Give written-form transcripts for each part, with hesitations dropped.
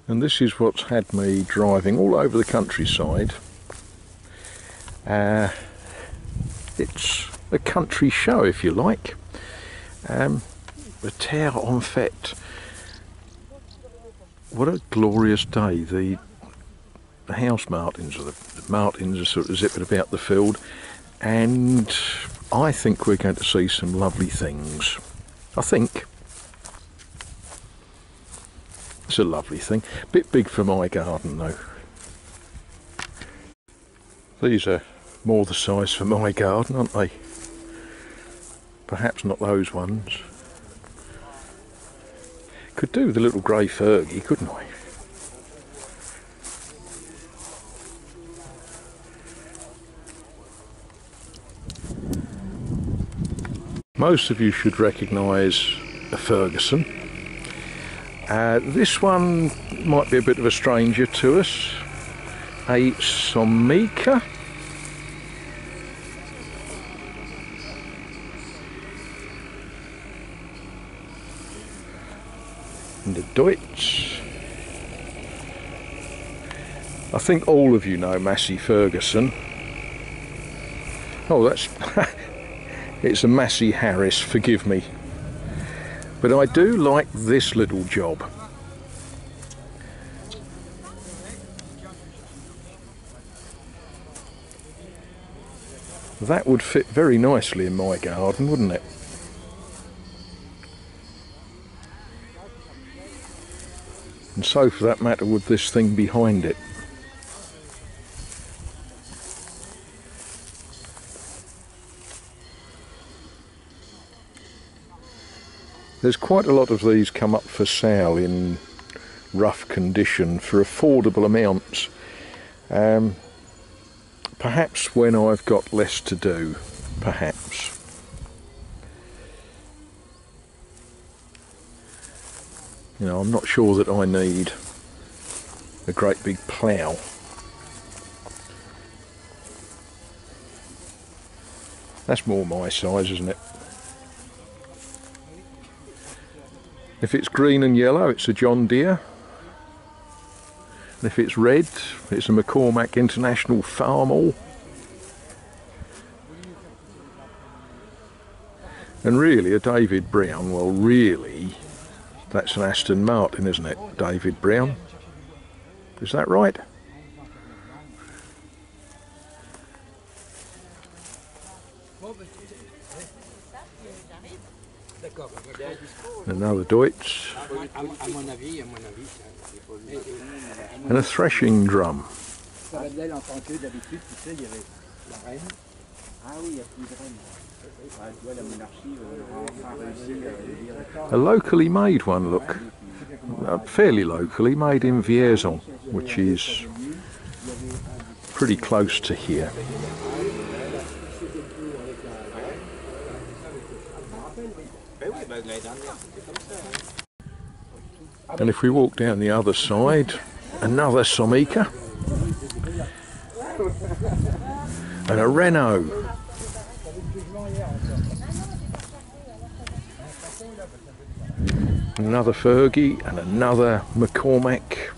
And this is what's had me driving all over the countryside. It's a country show, if you like. The Terre en Fete. What a glorious day. The house martins, or the martins, are sort of zipping about the field, and I think we're going to see some lovely things. I think. It's a lovely thing. Bit big for my garden though. These are more the size for my garden, aren't they? Perhaps not those ones. Could do with a little grey Fergie, couldn't I? Most of you should recognise a Ferguson. This one might be a bit of a stranger to us. A Somica. And a Deutsch. I think all of you know Massey Ferguson. Oh, that's... it's a Massey Harris, forgive me. But I do like this little job. That would fit very nicely in my garden, wouldn't it? And so, for that matter, would this thing behind it. There's quite a lot of these come up for sale in rough condition for affordable amounts. Perhaps when I've got less to do, perhaps. You know, I'm not sure that I need a great big plough. That's more my size, isn't it? If it's green and yellow, it's a John Deere. And if it's red, it's a McCormack International Farmall. And really, a David Brown, well really, that's an Aston Martin, isn't it? David Brown. Is that right? Another Deutsch. And a threshing drum. A locally made one, look. Fairly locally, made in Vierzon, which is pretty close to here. And if we walk down the other side, another Somica and a Renault. Another Fergie and another McCormack.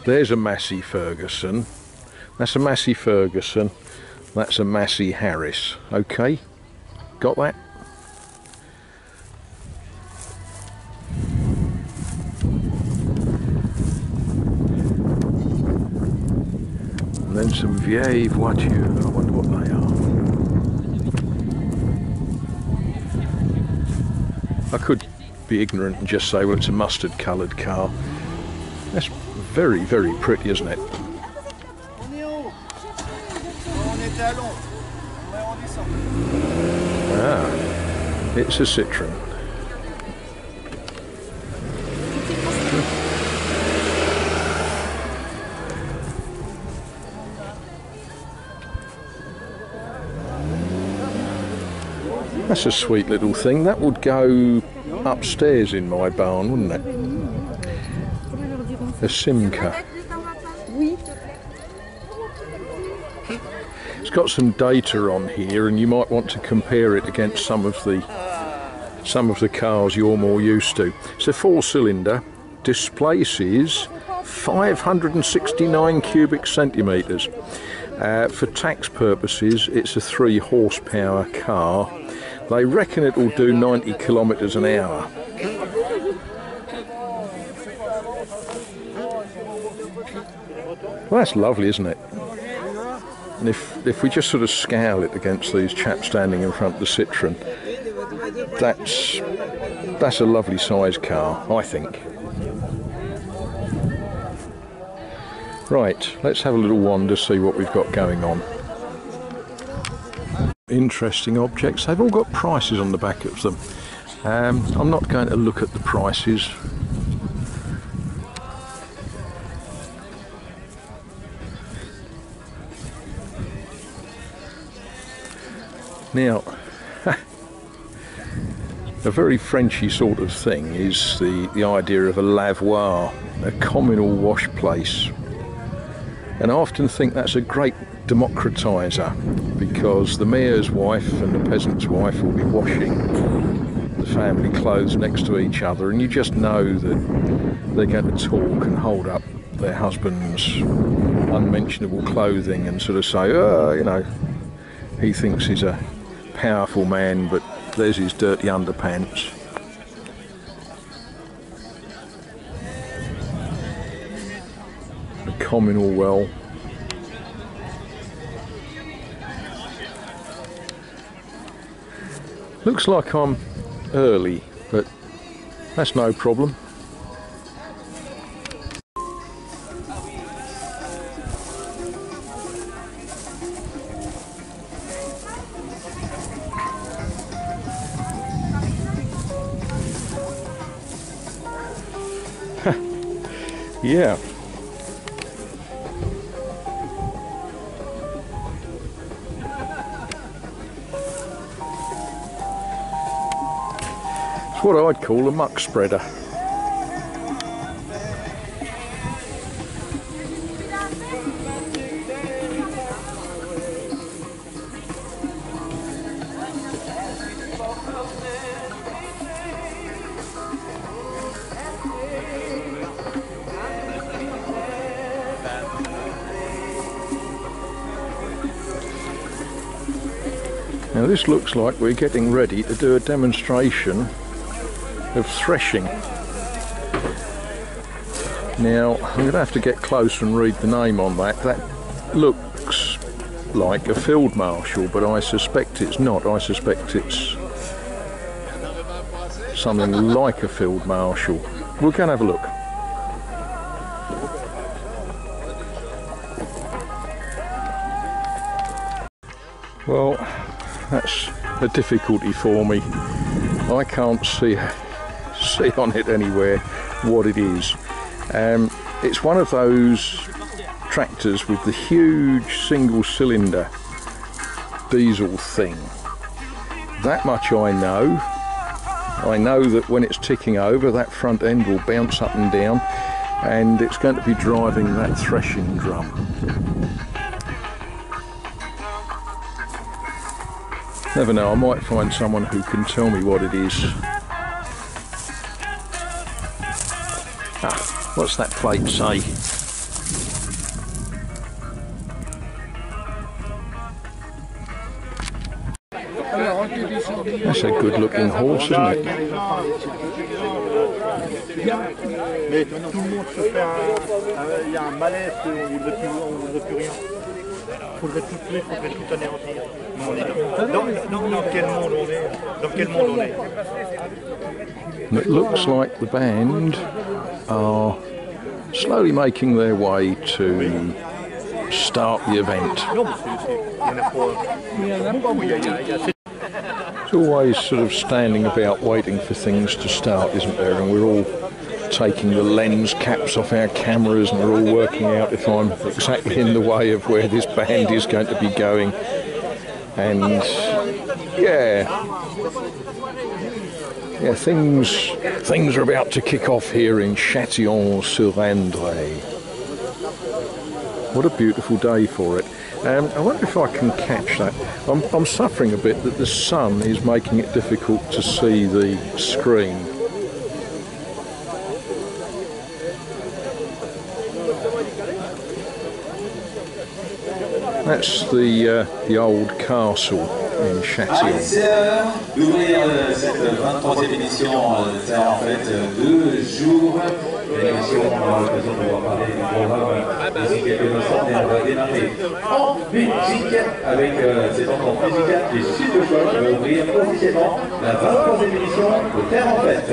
There's a Massey Ferguson. That's a Massey Ferguson. That's a Massey Harris. Okay, got that? And then some vieilles voitures. I wonder what they are. I could be ignorant and just say, well, it's a mustard coloured car. That's very, very pretty, isn't it? Ah, it's a Citroen. That's a sweet little thing. That would go upstairs in my barn, wouldn't it? A Simca. It's got some data on here, and you might want to compare it against some of the cars you're more used to. It's a 4-cylinder, displaces 569 cubic centimetres. For tax purposes, it's a 3 horsepower car. They reckon it will do 90 kilometres an hour. Well, that's lovely, isn't it? And if we just sort of scale it against these chaps standing in front of the Citroën, that's a lovely size car, I think. Right, let's have a little wander, see what we've got going on. Interesting objects. They've all got prices on the back of them. I'm not going to look at the prices. Now, a very Frenchy sort of thing is the idea of a lavoir, a communal wash place. And I often think that's a great democratiser, because the mayor's wife and the peasant's wife will be washing the family clothes next to each other, and you just know that they're going to talk and hold up their husband's unmentionable clothing and sort of say, oh, you know, he thinks he's a powerful man, but there's his dirty underpants. The communal well. Looks like I'm early, but that's no problem. Yeah. It's what I'd call a muck spreader. Now this looks like we're getting ready to do a demonstration of threshing. Now I'm going to have to get closer and read the name on that. That looks like a field marshal, but I suspect it's not. I suspect it's something like a field marshal. We're going to have a look. Well, that's a difficulty for me. I can't see on it anywhere what it is. It's one of those tractors with the huge single cylinder diesel thing. That much I know. I know that when it's ticking over, that front end will bounce up and down, and it's going to be driving that threshing drum. Never know, I might find someone who can tell me what it is. Ah, what's that plate say? That's a good looking horse, isn't it? And it looks like the band are slowly making their way to start the event. It's always sort of standing about waiting for things to start, isn't there? And we're all taking the lens caps off our cameras, and we're all working out if I'm exactly in the way of where this band is going to be going. And yeah, things are about to kick off here in Chatillon-sur-Indre. What a beautiful day for it. I wonder if I can catch that. I'm suffering a bit that the sun is making it difficult to see the screen. That's the old castle in Chatillon. C'est l'heure d'ouvrir cette 23e édition Terre en Fête, 2 jours. L'émission, on aura l'occasion de pouvoir parler du programme d'ici quelques instants, et on va démarrer en musique avec cette entente musicale qui est super choc qui va ouvrir officiellement la 23e édition de Terre en Fête.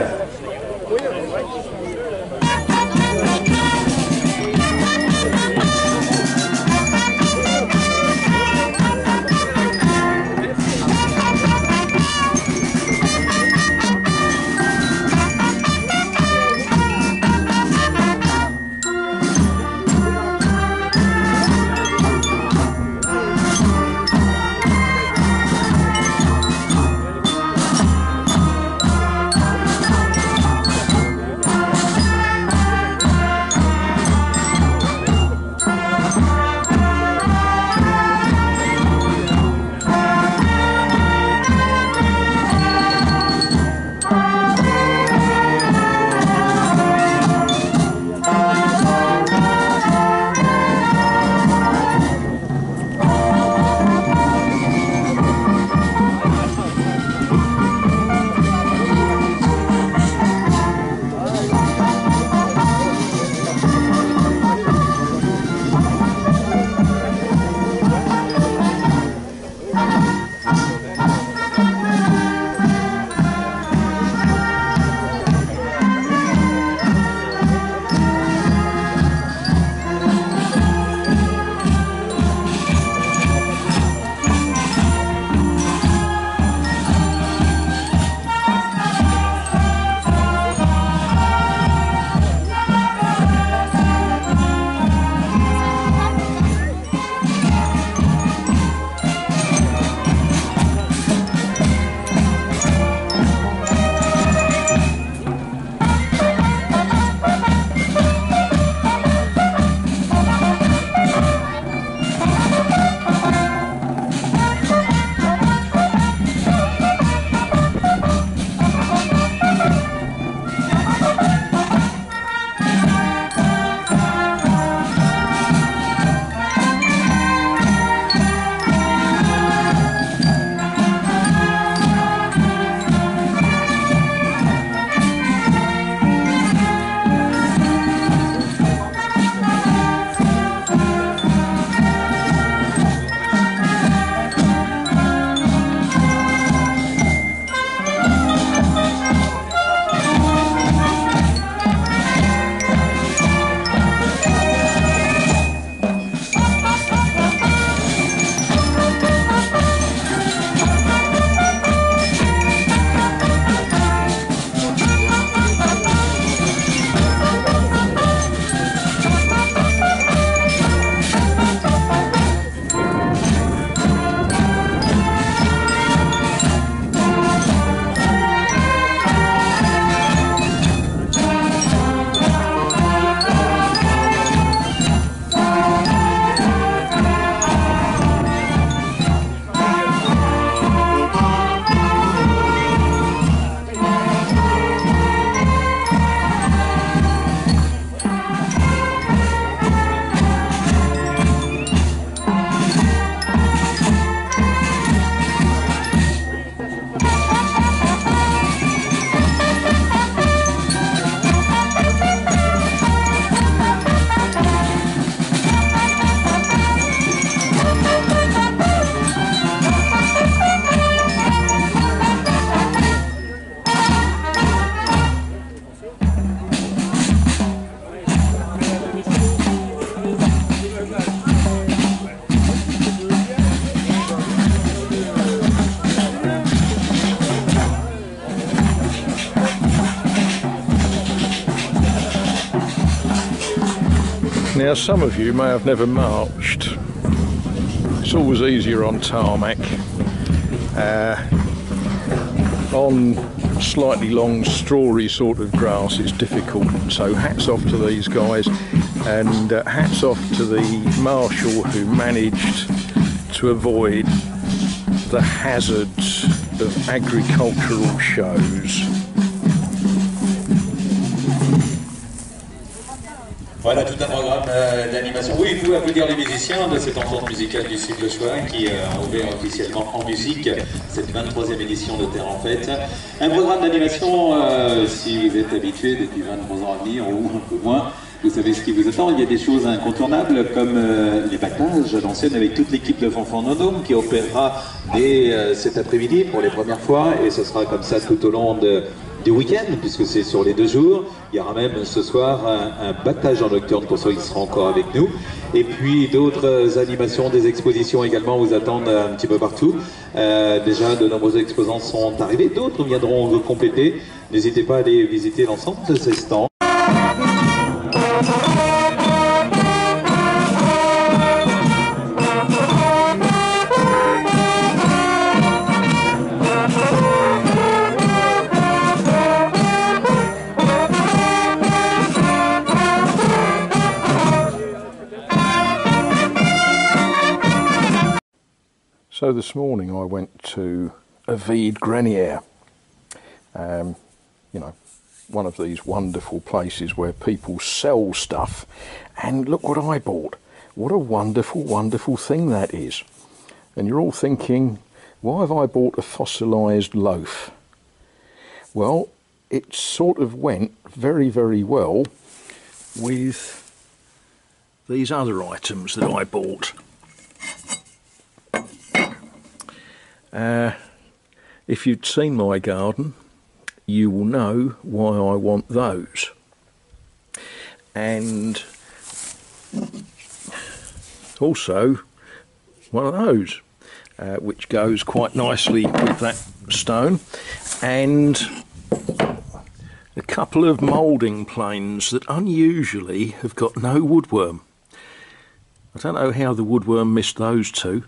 Now, some of you may have never marched. It's always easier on tarmac. On slightly long, strawy sort of grass, it's difficult. So hats off to these guys, and hats off to the marshal who managed to avoid the hazards of agricultural shows. Voilà tout un programme d'animation. Oui, vous pouvez applaudir les musiciens de cette entente musicale du Sud-Le-Choix qui a ouvert officiellement en musique cette 23e édition de Terre en Fête. Un programme d'animation, si vous êtes habitué depuis 23 ans à venir ou un peu moins, vous savez ce qui vous attend. Il y a des choses incontournables comme les battages à l'ancienne avec toute l'équipe de Fanfan Nonome qui opérera dès cet après-midi pour les premières fois et ce sera comme ça tout au long du week-end, puisque c'est sur les 2 jours. Il y aura même ce soir un battage en nocturne pour ceux qui seront encore avec nous. Et puis d'autres animations, des expositions également vous attendent un petit peu partout. Déjà, de nombreux exposants sont arrivés, d'autres viendront vous compléter. N'hésitez pas à aller visiter l'ensemble de ces stands. So this morning I went to a vide grenier, you know, one of these wonderful places where people sell stuff, and look what I bought. What a wonderful, wonderful thing that is. And you're all thinking, why have I bought a fossilised loaf? Well, it sort of went very, very well with these other items that I bought. If you'd seen my garden, you will know why I want those. And also one of those, which goes quite nicely with that stone, and a couple of moulding planes that unusually have got no woodworm. I don't know how the woodworm missed those two.